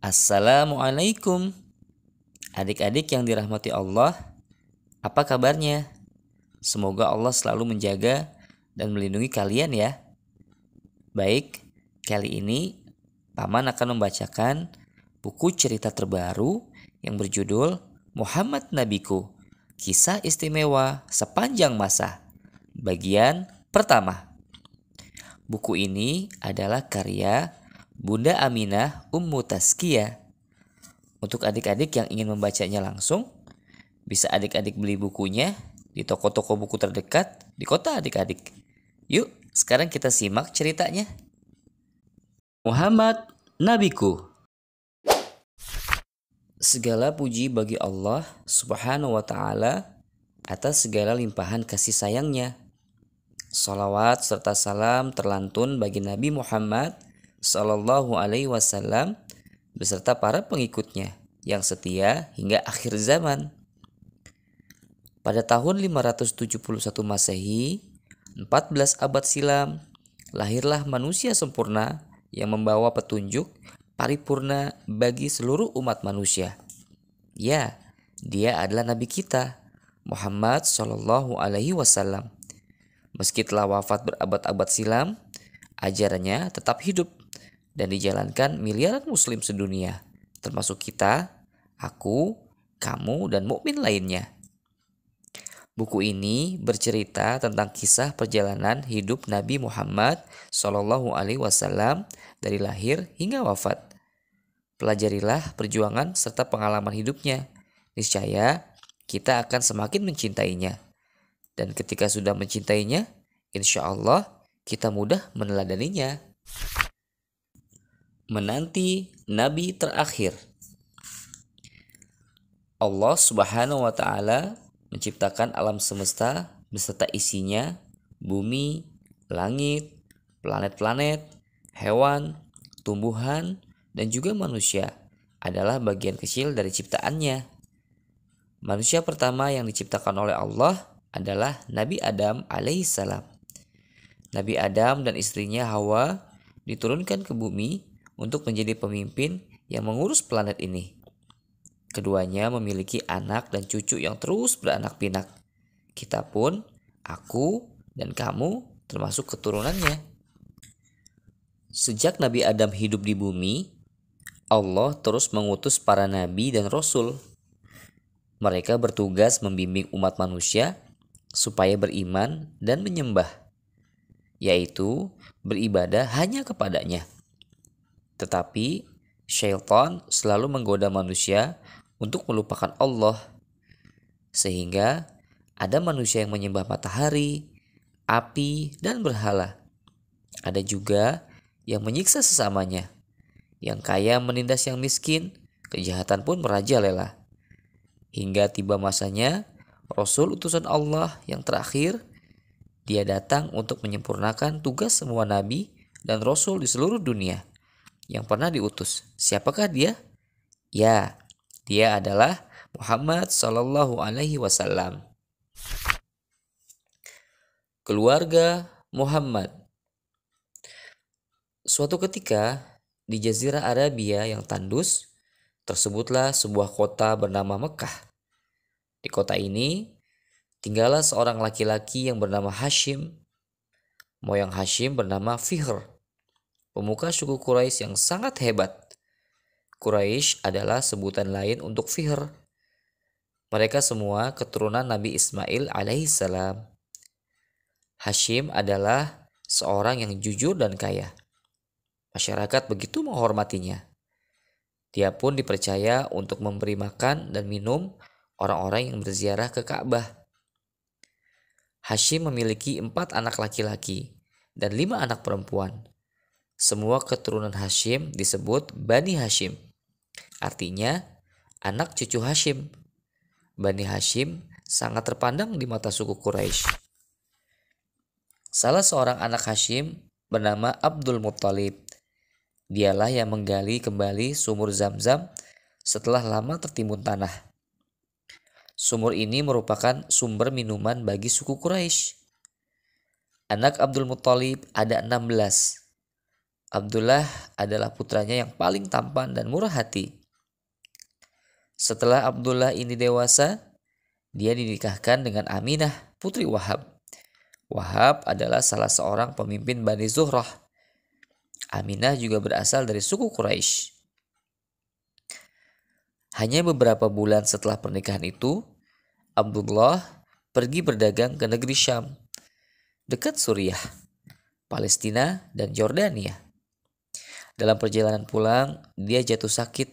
Assalamualaikum, adik-adik yang dirahmati Allah, apa kabarnya? Semoga Allah selalu menjaga dan melindungi kalian ya. Baik, kali ini Paman akan membacakan buku cerita terbaru yang berjudul Muhammad Nabiku, Kisah Istimewa Sepanjang Masa, bagian pertama. Buku ini adalah karya Bunda Aminah Ummu Tazkiyah. Untuk adik-adik yang ingin membacanya langsung, bisa adik-adik beli bukunya di toko-toko buku terdekat di kota adik-adik. Yuk, sekarang kita simak ceritanya. Muhammad Nabiku. Segala puji bagi Allah Subhanahu wa Ta'ala atas segala limpahan kasih sayangnya. Salawat serta salam terlantun bagi Nabi Muhammad Sallallahu Alaihi Wasallam beserta para pengikutnya yang setia hingga akhir zaman. Pada tahun 571 Masehi, 14 abad silam, lahirlah manusia sempurna yang membawa petunjuk paripurna bagi seluruh umat manusia. Ya, dia adalah Nabi kita, Muhammad Sallallahu Alaihi Wasallam. Meski telah wafat berabad-abad silam, ajarannya tetap hidup dan dijalankan miliaran muslim sedunia, termasuk kita, aku, kamu, dan mukmin lainnya. Buku ini bercerita tentang kisah perjalanan hidup Nabi Muhammad Shallallahu Alaihi Wasallam dari lahir hingga wafat. Pelajarilah perjuangan serta pengalaman hidupnya. Niscaya kita akan semakin mencintainya. Dan ketika sudah mencintainya, insya Allah kita mudah meneladaninya. Menanti Nabi terakhir. Allah Subhanahu wa Ta'ala menciptakan alam semesta beserta isinya, bumi, langit, planet-planet, hewan, tumbuhan, dan juga manusia adalah bagian kecil dari ciptaannya. Manusia pertama yang diciptakan oleh Allah adalah Nabi Adam alaihissalam. Nabi Adam dan istrinya Hawa diturunkan ke bumi untuk menjadi pemimpin yang mengurus planet ini. Keduanya memiliki anak dan cucu yang terus beranak pinak. Kita pun, aku dan kamu termasuk keturunannya. Sejak Nabi Adam hidup di bumi, Allah terus mengutus para nabi dan rasul. Mereka bertugas membimbing umat manusia supaya beriman dan menyembah, yaitu beribadah hanya kepadanya. Tetapi syaitan selalu menggoda manusia untuk melupakan Allah. Sehingga ada manusia yang menyembah matahari, api, dan berhala. Ada juga yang menyiksa sesamanya. Yang kaya menindas yang miskin, kejahatan pun merajalela. Hingga tiba masanya, Rasul utusan Allah yang terakhir, dia datang untuk menyempurnakan tugas semua nabi dan rasul di seluruh dunia yang pernah diutus. Siapakah dia? Ya, dia adalah Muhammad Sallallahu Alaihi Wasallam. Keluarga Muhammad. Suatu ketika di Jazirah Arabia yang tandus, tersebutlah sebuah kota bernama Mekah. Di kota ini tinggallah seorang laki-laki yang bernama Hashim. Moyang Hashim bernama Fihr, pemuka suku Quraisy yang sangat hebat. Quraisy adalah sebutan lain untuk Fihr. Mereka semua keturunan Nabi Ismail alaihissalam. Hashim adalah seorang yang jujur dan kaya. Masyarakat begitu menghormatinya. Dia pun dipercaya untuk memberi makan dan minum orang-orang yang berziarah ke Ka'bah. Hashim memiliki 4 anak laki-laki dan 5 anak perempuan. Semua keturunan Hashim disebut Bani Hashim. Artinya, anak cucu Hashim. Bani Hashim sangat terpandang di mata suku Quraisy. Salah seorang anak Hashim bernama Abdul Muttalib. Dialah yang menggali kembali sumur Zam-Zam setelah lama tertimbun tanah. Sumur ini merupakan sumber minuman bagi suku Quraisy. Anak Abdul Muttalib ada 16. Abdullah adalah putranya yang paling tampan dan murah hati. Setelah Abdullah ini dewasa, dia dinikahkan dengan Aminah, putri Wahab. Wahab adalah salah seorang pemimpin Bani Zuhrah. Aminah juga berasal dari suku Quraisy. Hanya beberapa bulan setelah pernikahan itu, Abdullah pergi berdagang ke negeri Syam, dekat Suriah, Palestina, dan Yordania. Dalam perjalanan pulang, dia jatuh sakit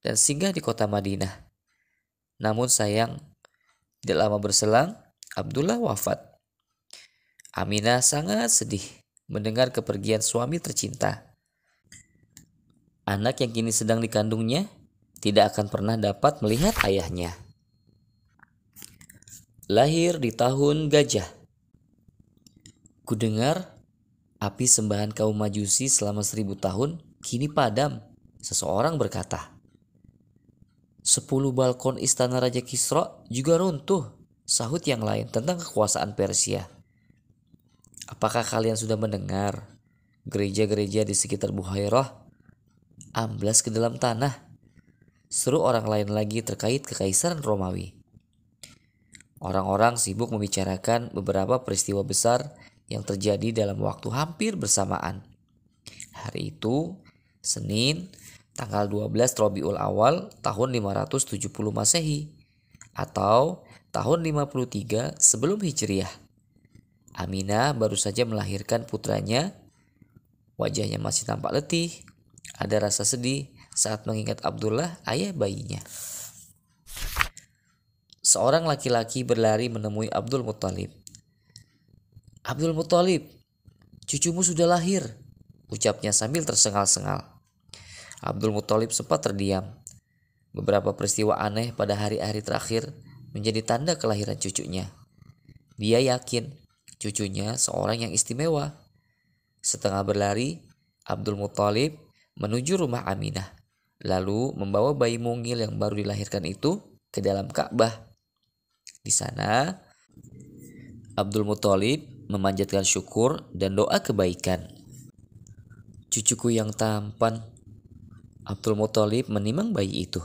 dan singgah di kota Madinah. Namun sayang, tidak lama berselang, Abdullah wafat. Aminah sangat sedih mendengar kepergian suami tercinta. Anak yang kini sedang dikandungnya tidak akan pernah dapat melihat ayahnya. Lahir di tahun gajah. Kudengar api sembahan kaum Majusi selama 1000 tahun kini padam. Seseorang berkata, 10 balkon istana Raja Kisra juga runtuh. Sahut yang lain tentang kekuasaan Persia. Apakah kalian sudah mendengar gereja-gereja di sekitar Buhairah amblas ke dalam tanah? Seru orang lain lagi terkait kekaisaran Romawi. Orang-orang sibuk membicarakan beberapa peristiwa besar yang terjadi dalam waktu hampir bersamaan. Hari itu, Senin, tanggal 12 Rabiul Awal tahun 570 Masehi atau tahun 53 sebelum Hijriah. Aminah baru saja melahirkan putranya. Wajahnya masih tampak letih, ada rasa sedih saat mengingat Abdullah, ayah bayinya. Seorang laki-laki berlari menemui Abdul Muthalib. Abdul Muthalib, cucumu sudah lahir, ucapnya sambil tersengal-sengal. Abdul Muthalib sempat terdiam. Beberapa peristiwa aneh pada hari-hari terakhir menjadi tanda kelahiran cucunya. Dia yakin cucunya seorang yang istimewa. Setengah berlari, Abdul Muthalib menuju rumah Aminah, lalu membawa bayi mungil yang baru dilahirkan itu ke dalam Ka'bah. Di sana, Abdul Muthalib memanjatkan syukur dan doa kebaikan. Cucuku yang tampan. Abdul Muthalib menimang bayi itu.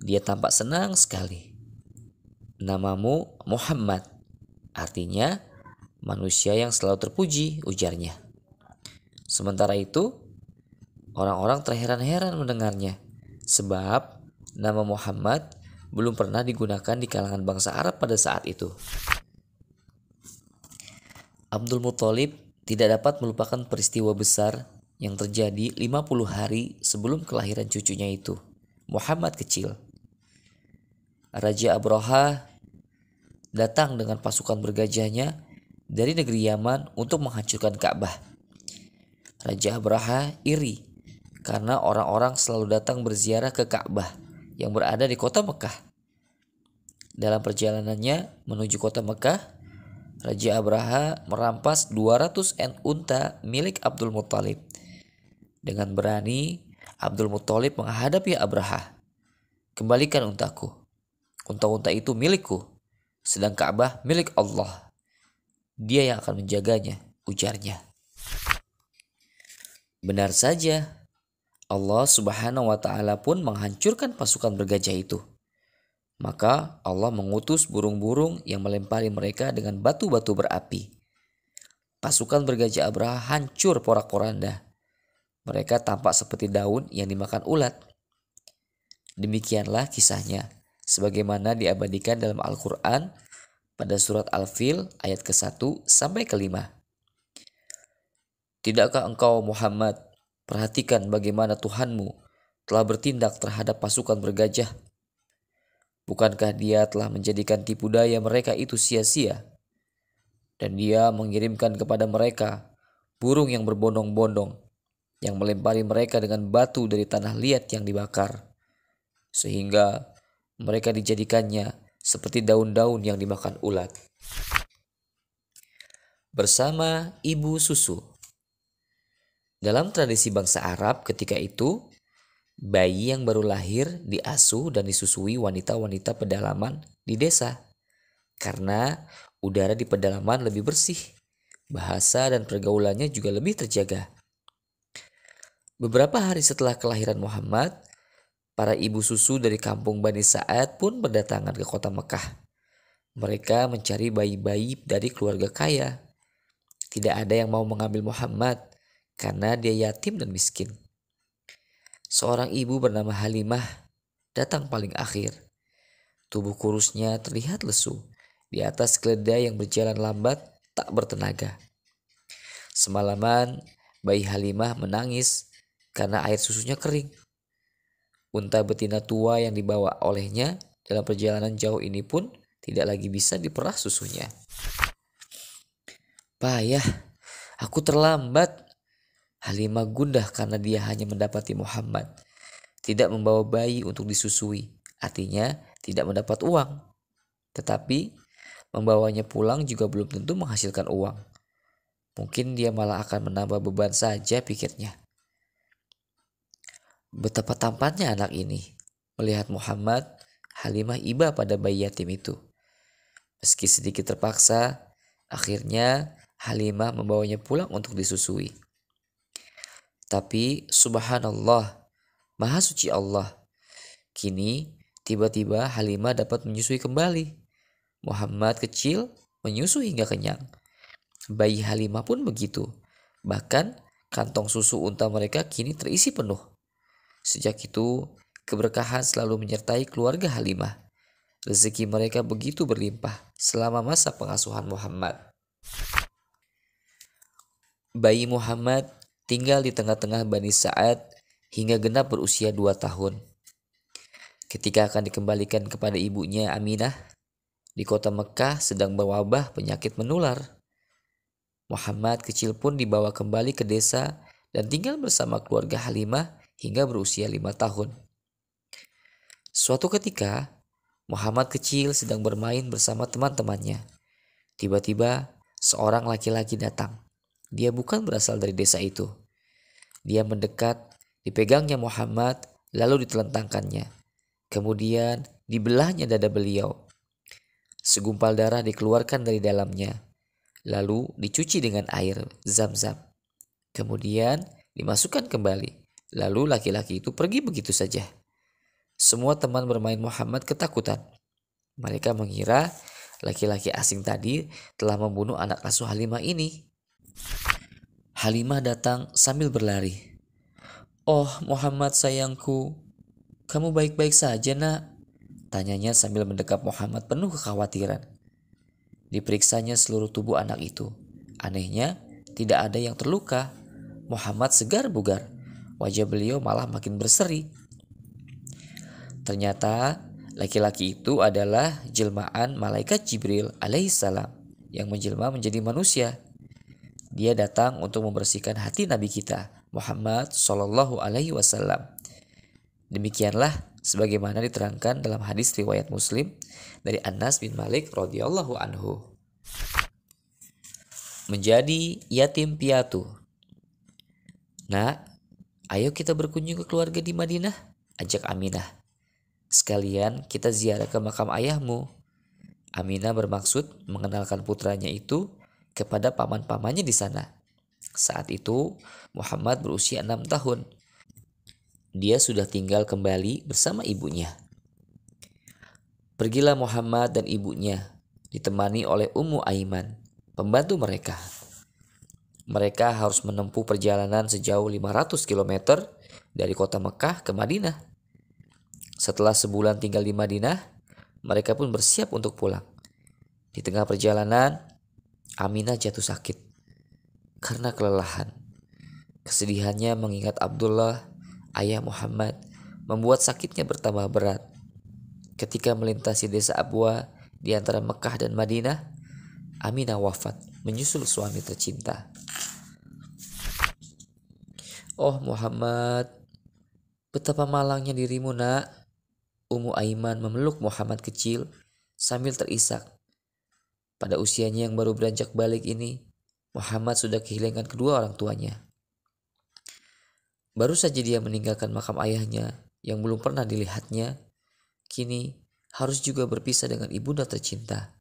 Dia tampak senang sekali. Namamu Muhammad, artinya manusia yang selalu terpuji, ujarnya. Sementara itu, orang-orang terheran-heran mendengarnya, sebab nama Muhammad belum pernah digunakan di kalangan bangsa Arab pada saat itu. Abdul Muthalib tidak dapat melupakan peristiwa besar yang terjadi 50 hari sebelum kelahiran cucunya itu, Muhammad kecil. Raja Abraha datang dengan pasukan bergajahnya dari negeri Yaman untuk menghancurkan Ka'bah. Raja Abraha iri karena orang-orang selalu datang berziarah ke Ka'bah yang berada di kota Mekah. Dalam perjalanannya menuju kota Mekah, Raja Abraha merampas 200 unta milik Abdul Muthalib. Dengan berani, Abdul Muthalib menghadapi Abraha. Kembalikan untaku. Unta-unta itu milikku, sedang Ka'bah milik Allah. Dia yang akan menjaganya, ujarnya. Benar saja. Allah Subhanahu wa Ta'ala pun menghancurkan pasukan bergajah itu. Maka Allah mengutus burung-burung yang melempari mereka dengan batu-batu berapi. Pasukan bergajah Abraha hancur porak-poranda. Mereka tampak seperti daun yang dimakan ulat. Demikianlah kisahnya, sebagaimana diabadikan dalam Al-Quran pada surat Al-Fil ayat ke-1 sampai ke-5. Tidakkah engkau Muhammad perhatikan bagaimana Tuhanmu telah bertindak terhadap pasukan bergajah? Bukankah dia telah menjadikan tipu daya mereka itu sia-sia? Dan dia mengirimkan kepada mereka burung yang berbondong-bondong yang melempari mereka dengan batu dari tanah liat yang dibakar, sehingga mereka dijadikannya seperti daun-daun yang dimakan ulat. Bersama ibu susu. Dalam tradisi bangsa Arab ketika itu, bayi yang baru lahir diasuh dan disusui wanita-wanita pedalaman di desa. Karena udara di pedalaman lebih bersih, bahasa dan pergaulannya juga lebih terjaga. Beberapa hari setelah kelahiran Muhammad, para ibu susu dari kampung Bani Sa'ad pun berdatangan ke kota Mekah. Mereka mencari bayi-bayi dari keluarga kaya. Tidak ada yang mau mengambil Muhammad karena dia yatim dan miskin. Seorang ibu bernama Halimah datang paling akhir. Tubuh kurusnya terlihat lesu. Di atas keledai yang berjalan lambat tak bertenaga. Semalaman bayi Halimah menangis karena air susunya kering. Unta betina tua yang dibawa olehnya dalam perjalanan jauh ini pun tidak lagi bisa diperah susunya. Payah, aku terlambat. Halimah gundah karena dia hanya mendapati Muhammad. Tidak membawa bayi untuk disusui, artinya tidak mendapat uang. Tetapi membawanya pulang juga belum tentu menghasilkan uang. Mungkin dia malah akan menambah beban saja, pikirnya. Betapa tampannya anak ini. Melihat Muhammad, Halimah iba pada bayi yatim itu. Meski sedikit terpaksa, akhirnya Halimah membawanya pulang untuk disusui. Tapi subhanallah, maha suci Allah. Kini tiba-tiba Halimah dapat menyusui kembali. Muhammad kecil menyusui hingga kenyang. Bayi Halimah pun begitu. Bahkan kantong susu unta mereka kini terisi penuh. Sejak itu keberkahan selalu menyertai keluarga Halimah. Rezeki mereka begitu berlimpah selama masa pengasuhan Muhammad. Bayi Muhammad tinggal di tengah-tengah Bani Sa'ad hingga genap berusia 2 tahun. Ketika akan dikembalikan kepada ibunya Aminah, di kota Mekah sedang berwabah penyakit menular. Muhammad kecil pun dibawa kembali ke desa dan tinggal bersama keluarga Halimah hingga berusia 5 tahun. Suatu ketika, Muhammad kecil sedang bermain bersama teman-temannya. Tiba-tiba, seorang laki-laki datang. Dia bukan berasal dari desa itu. Dia mendekat, dipegangnya Muhammad, lalu ditelentangkannya. Kemudian dibelahnya dada beliau. Segumpal darah dikeluarkan dari dalamnya. Lalu dicuci dengan air Zam-Zam. Kemudian dimasukkan kembali. Lalu laki-laki itu pergi begitu saja. Semua teman bermain Muhammad ketakutan. Mereka mengira laki-laki asing tadi telah membunuh anak asuh Halimah ini. Halimah datang sambil berlari. "Oh Muhammad sayangku, kamu baik-baik saja nak?" Tanyanya sambil mendekap Muhammad penuh kekhawatiran. Diperiksanya seluruh tubuh anak itu. Anehnya, tidak ada yang terluka. Muhammad segar bugar. Wajah beliau malah makin berseri. Ternyata laki-laki itu adalah jelmaan malaikat Jibril alaihissalam yang menjelma menjadi manusia. Dia datang untuk membersihkan hati Nabi kita, Muhammad Shallallahu Alaihi Wasallam. Demikianlah sebagaimana diterangkan dalam hadis riwayat Muslim dari Anas bin Malik radhiyallahu anhu. Menjadi yatim piatu. Nak, ayo kita berkunjung ke keluarga di Madinah, ajak Aminah. Sekalian kita ziarah ke makam ayahmu. Aminah bermaksud mengenalkan putranya itu kepada paman-pamannya di sana. Saat itu Muhammad berusia 6 tahun. Dia sudah tinggal kembali bersama ibunya. Pergilah Muhammad dan ibunya, ditemani oleh Ummu Aiman, pembantu mereka. Mereka harus menempuh perjalanan sejauh 500 km dari kota Mekah ke Madinah. Setelah sebulan tinggal di Madinah, mereka pun bersiap untuk pulang. Di tengah perjalanan, Aminah jatuh sakit karena kelelahan. Kesedihannya mengingat Abdullah, ayah Muhammad, membuat sakitnya bertambah berat. Ketika melintasi desa Abwa di antara Mekah dan Madinah, Aminah wafat menyusul suami tercinta. "Oh Muhammad, betapa malangnya dirimu nak." Ummu Aiman memeluk Muhammad kecil sambil terisak. Pada usianya yang baru beranjak balik ini, Muhammad sudah kehilangan kedua orang tuanya. Baru saja dia meninggalkan makam ayahnya yang belum pernah dilihatnya, kini harus juga berpisah dengan ibunda tercinta.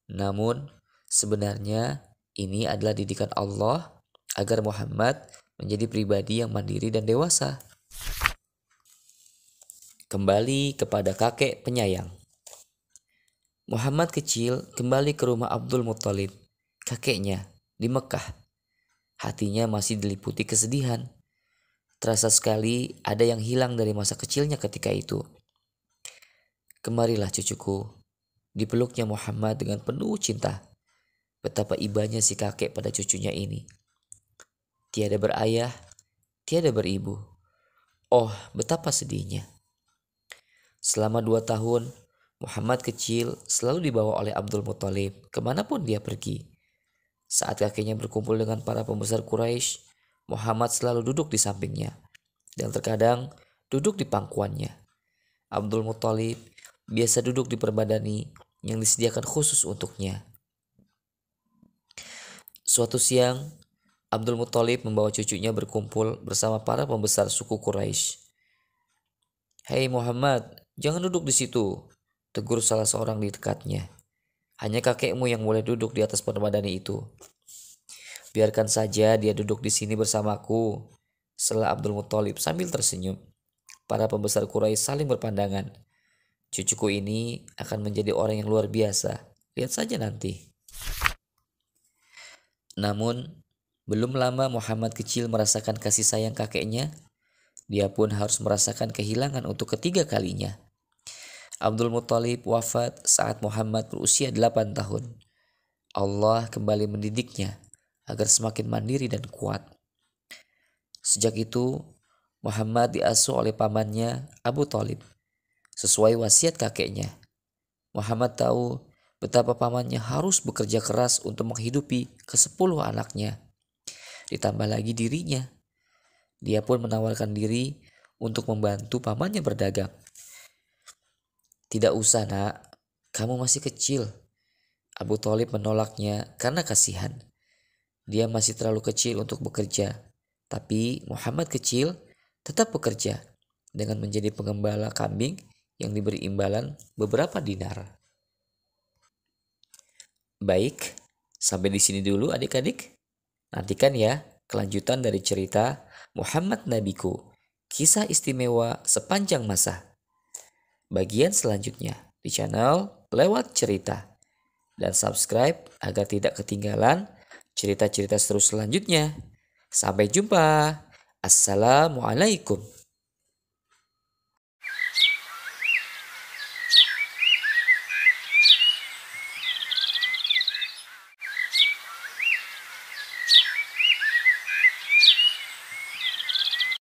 Namun, sebenarnya ini adalah didikan Allah agar Muhammad menjadi pribadi yang mandiri dan dewasa. Kembali kepada kakek penyayang. Muhammad kecil kembali ke rumah Abdul Muthalib, kakeknya, di Mekah. Hatinya masih diliputi kesedihan. Terasa sekali ada yang hilang dari masa kecilnya ketika itu. "Kemarilah cucuku," dipeluknya Muhammad dengan penuh cinta. Betapa ibanya si kakek pada cucunya ini. Tiada berayah, tiada beribu. Oh, betapa sedihnya. Selama 2 tahun, Muhammad kecil selalu dibawa oleh Abdul Muthalib kemanapun dia pergi. Saat kakeknya berkumpul dengan para pembesar Quraisy, Muhammad selalu duduk di sampingnya dan terkadang duduk di pangkuannya. Abdul Muthalib biasa duduk di perbadani yang disediakan khusus untuknya. Suatu siang, Abdul Muthalib membawa cucunya berkumpul bersama para pembesar suku Quraisy. "Hei Muhammad, jangan duduk di situ," tegur salah seorang di dekatnya. "Hanya kakekmu yang boleh duduk di atas perbadani itu." "Biarkan saja dia duduk di sini bersamaku," sela Abdul Muthalib sambil tersenyum. Para pembesar Quraisy saling berpandangan. "Cucuku ini akan menjadi orang yang luar biasa. Lihat saja nanti." Namun, belum lama Muhammad kecil merasakan kasih sayang kakeknya. Dia pun harus merasakan kehilangan untuk ketiga kalinya. Abdul Muthalib wafat saat Muhammad berusia 8 tahun. Allah kembali mendidiknya agar semakin mandiri dan kuat. Sejak itu, Muhammad diasuh oleh pamannya Abu Thalib sesuai wasiat kakeknya. Muhammad tahu betapa pamannya harus bekerja keras untuk menghidupi ke-10 anaknya. Ditambah lagi dirinya. Dia pun menawarkan diri untuk membantu pamannya berdagang. "Tidak usah nak, kamu masih kecil." Abu Thalib menolaknya karena kasihan. Dia masih terlalu kecil untuk bekerja. Tapi Muhammad kecil tetap bekerja dengan menjadi pengembala kambing yang diberi imbalan beberapa dinar. Baik, sampai di sini dulu adik-adik. Nantikan ya kelanjutan dari cerita Muhammad Nabiku, kisah istimewa sepanjang masa. Bagian selanjutnya di channel Lewat Cerita. Dan subscribe agar tidak ketinggalan cerita-cerita seru selanjutnya. Sampai jumpa. Assalamualaikum.